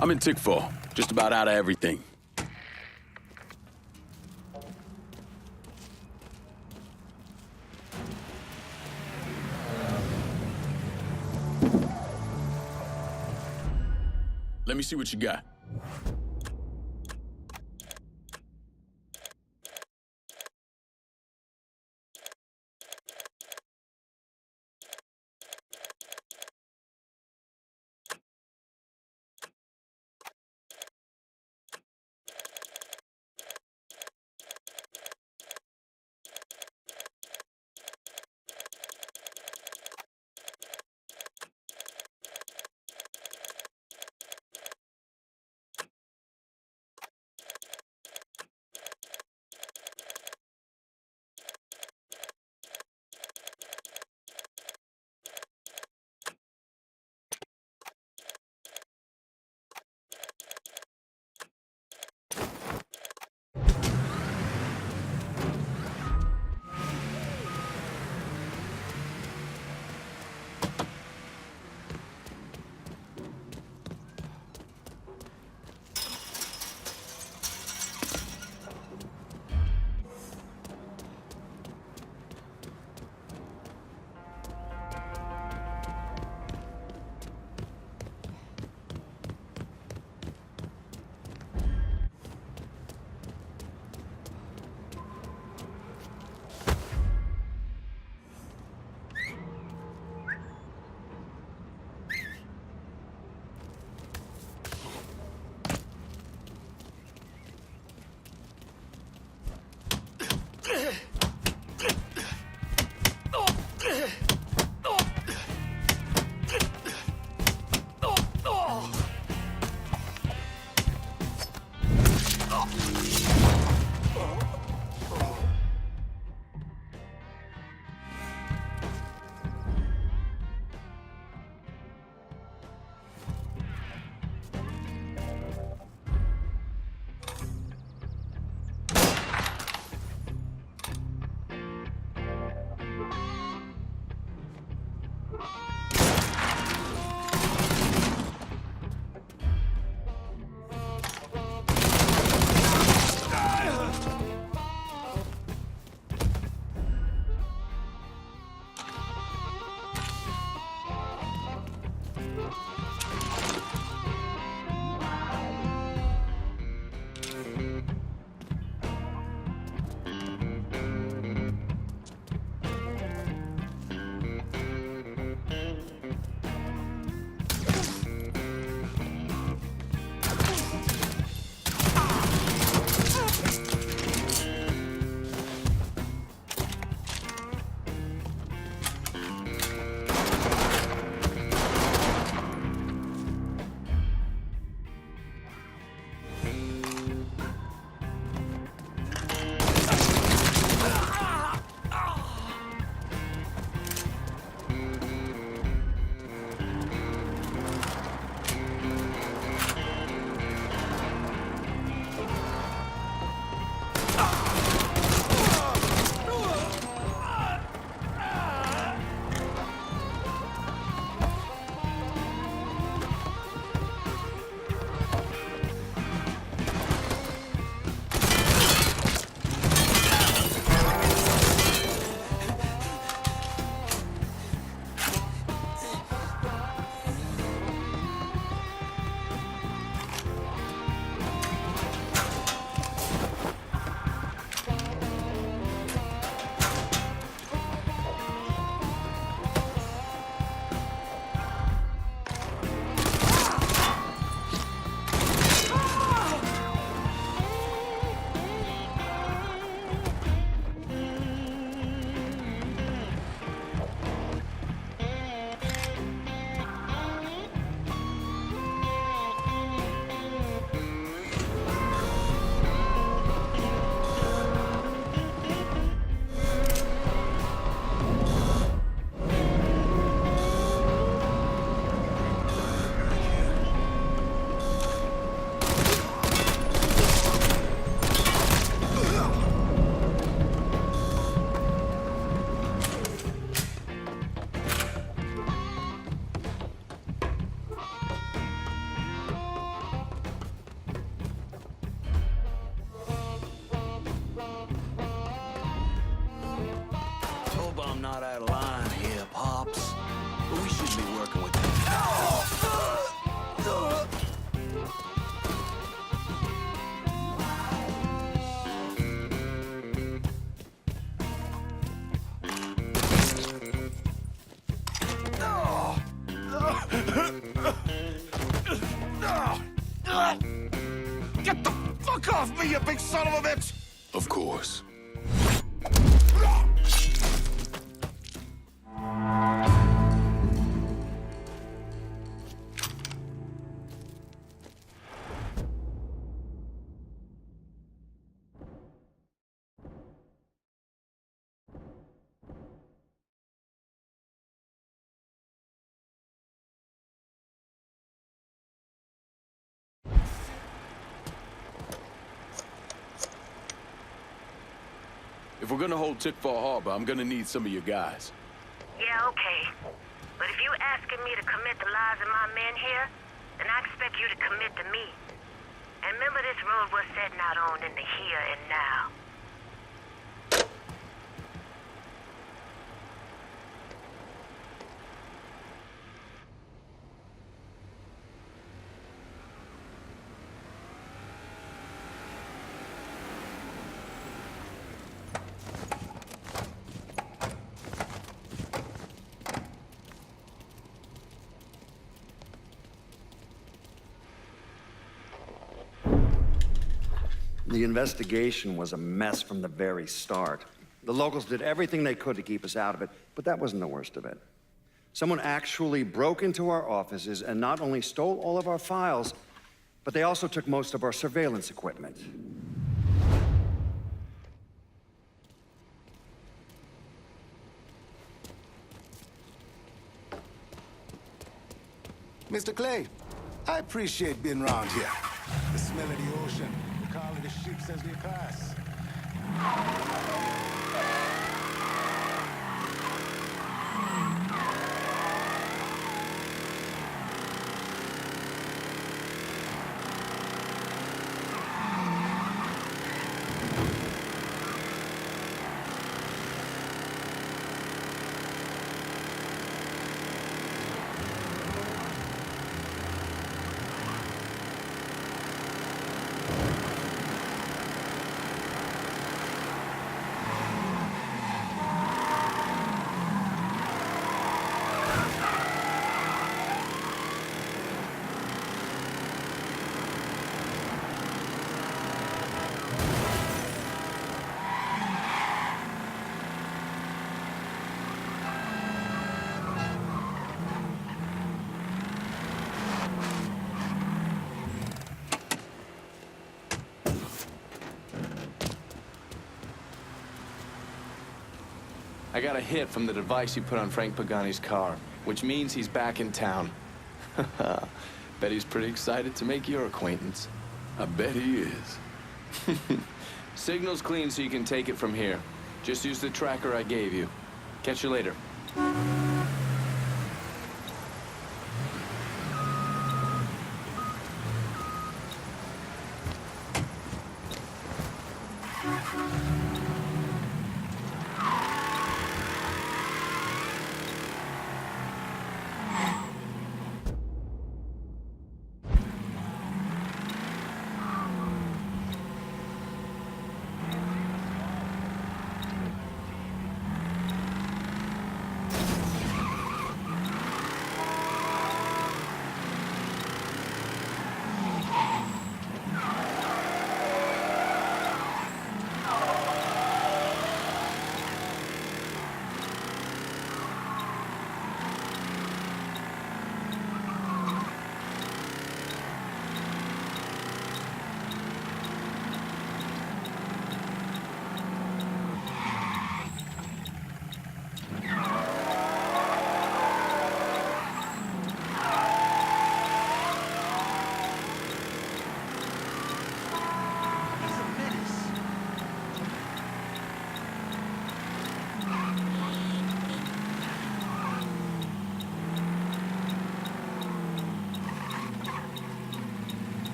I'm in Tickfall, just about out of everything. Let me see what you got. me, you big son of a bitch! Of course. If we're gonna hold Tickfall Harbor, I'm gonna need some of your guys. Yeah, okay. But if you asking me to commit the lives of my men here, then I expect you to commit to me. And remember, this road we're setting out on in the here and now. The investigation was a mess from the very start. The locals did everything they could to keep us out of it, but that wasn't the worst of it. Someone actually broke into our offices and not only stole all of our files, but they also took most of our surveillance equipment. Mr. Clay, I appreciate being around here. The smell of the ocean, the call of the ships as they pass. I got a hit from the device you put on Frank Pagani's car, which means he's back in town. Bet he's pretty excited to make your acquaintance. I bet he is. Signal's clean so you can take it from here. Just use the tracker I gave you. Catch you later.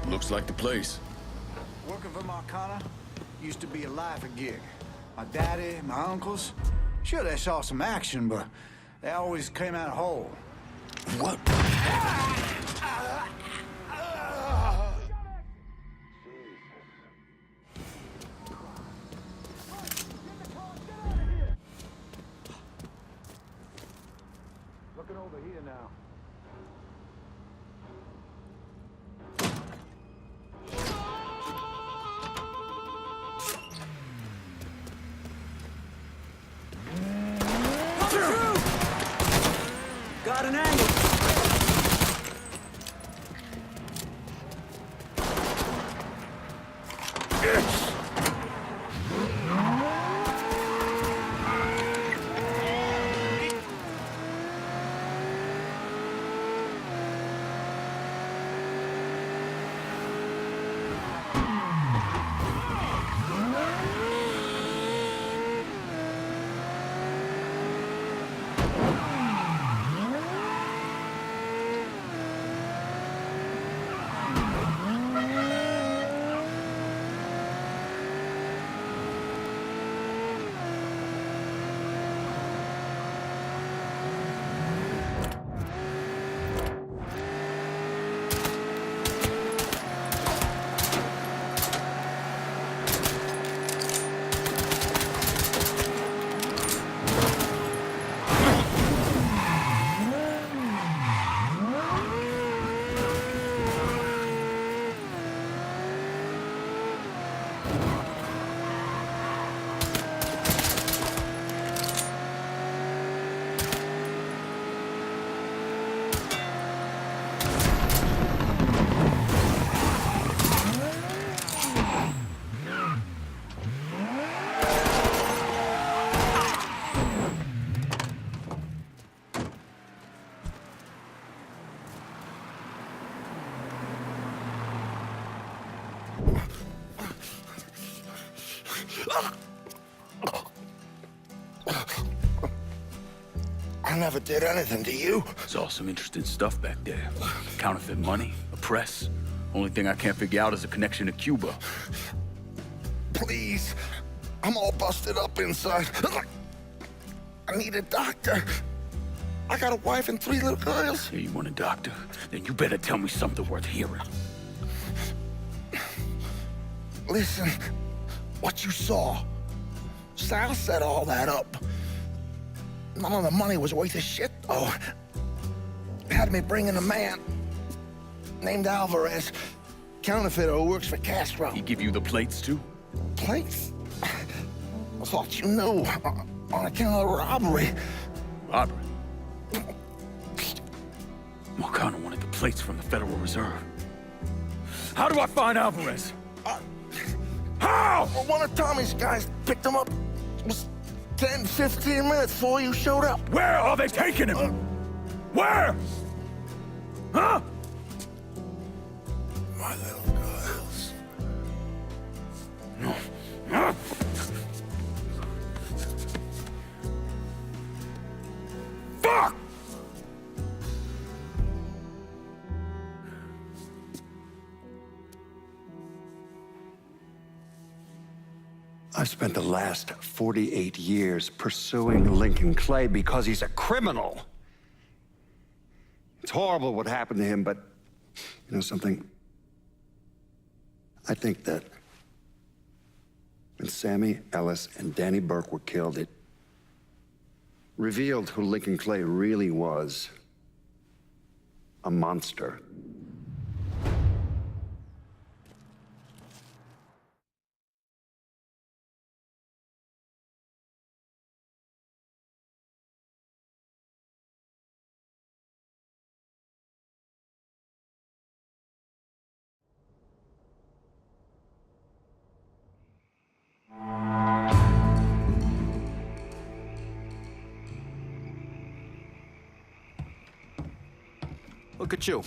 Looks like the place. Working for Marcana used to be a lifer gig. My daddy, my uncles, sure they saw some action, but they always came out whole. What? working over here now. Got an angle. I never did anything to you. There's all some interesting stuff back there. Counterfeit money, a press. Only thing I can't figure out is a connection to Cuba. Please. I'm all busted up inside. I need a doctor. I got a wife and 3 little girls. Yeah, you want a doctor? Then you better tell me something worth hearing. Listen, what you saw. Sal set all that up. None of the money was worth a shit, though. Had me bring in a man named Alvarez, counterfeiter who works for Castro. He give you the plates, too? Plates? I thought you knew. On account of robbery. Robbery? Marcano wanted the plates from the Federal Reserve. How do I find Alvarez? How? Well, one of Tommy's guys picked him up. It was 10, 15 minutes before you showed up. Where are they taking him? Where? Huh? My little girls. No. Huh? Fuck! I've spent the last 48 years pursuing Lincoln Clay because he's a criminal. It's horrible what happened to him, but you know something? I think that when Sammy Ellis and Danny Burke were killed, it revealed who Lincoln Clay really was. A monster. Look at you.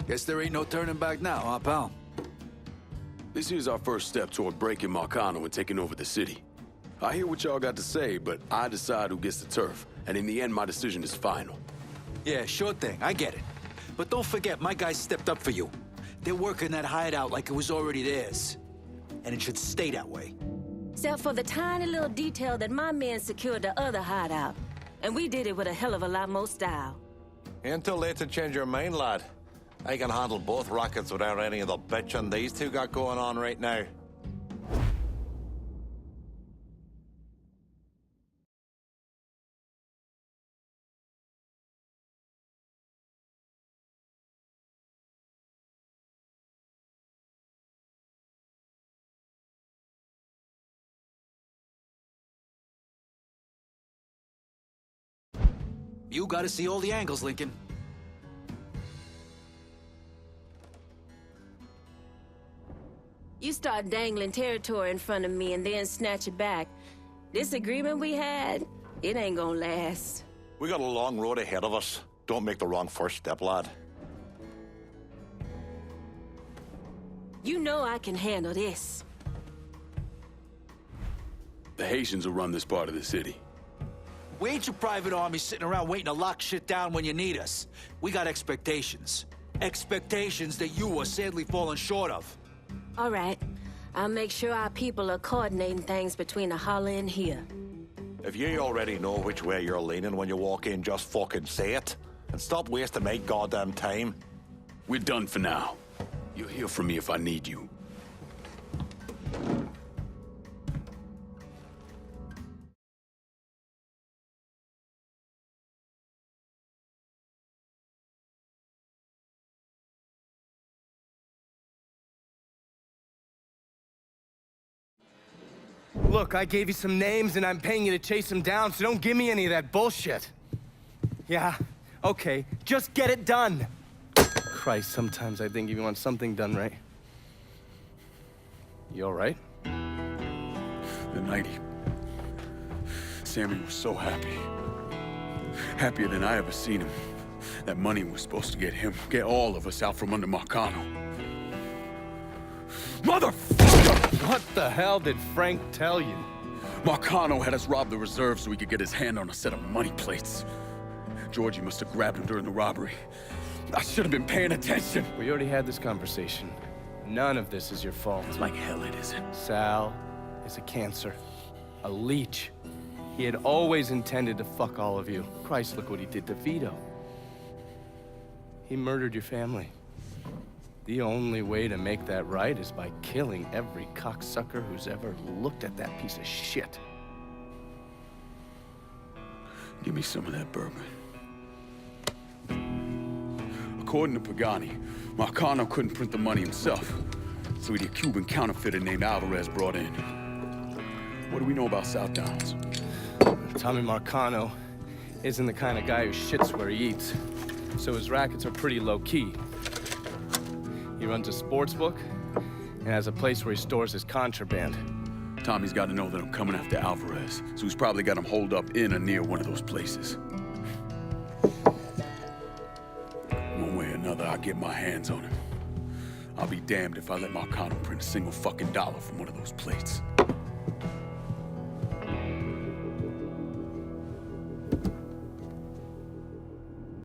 Guess there ain't no turning back now, huh, pal? This here's our first step toward breaking Marcano and taking over the city. I hear what y'all got to say, but I decide who gets the turf. And in the end, my decision is final. Yeah, sure thing. I get it. But don't forget, my guys stepped up for you. They're working that hideout like it was already theirs. And it should stay that way. Except for the tiny little detail that my men secured the other hideout. And we did it with a hell of a lot more style. Ain't too late to change your mind, lad. I can handle both rockets without any of the bitching these two got going on right now. You gotta see all the angles, Lincoln. You start dangling territory in front of me and then snatch it back. This agreement we had, it ain't gonna last. We got a long road ahead of us. Don't make the wrong first step, lad. You know I can handle this. The Haitians will run this part of the city. We ain't your private army sitting around waiting to lock shit down when you need us. We got expectations. Expectations that you are sadly falling short of. All right. I'll make sure our people are coordinating things between the holler and here. If you already know which way you're leaning when you walk in, just fucking say it. And stop wasting my goddamn time. We're done for now. You'll hear from me if I need you. Look, I gave you some names and I'm paying you to chase them down, so don't give me any of that bullshit. Yeah, okay, just get it done. Christ, sometimes I think you want something done right. You all right? The night Sammy was so happy. Happier than I ever seen him. That money was supposed to get him, get all of us out from under Marcano. Motherfucker! What the hell did Frank tell you? Marcano had us rob the reserve so he could get his hand on a set of money plates. Georgie must have grabbed him during the robbery. I should have been paying attention. We already had this conversation. None of this is your fault. It's like hell it isn't. Sal is a cancer. A leech. He had always intended to fuck all of you. Christ, look what he did to Vito. He murdered your family. The only way to make that right is by killing every cocksucker who's ever looked at that piece of shit. Give me some of that bourbon. According to Pagani, Marcano couldn't print the money himself, so he had a Cuban counterfeiter named Alvarez brought in. What do we know about South Downs? Tommy Marcano isn't the kind of guy who shits where he eats, so his rackets are pretty low-key. He runs a sports book and has a place where he stores his contraband. Tommy's got to know that I'm coming after Alvarez, so he's probably got him holed up in or near one of those places. One way or another, I'll get my hands on him. I'll be damned if I let Marcano print a single fucking dollar from one of those plates.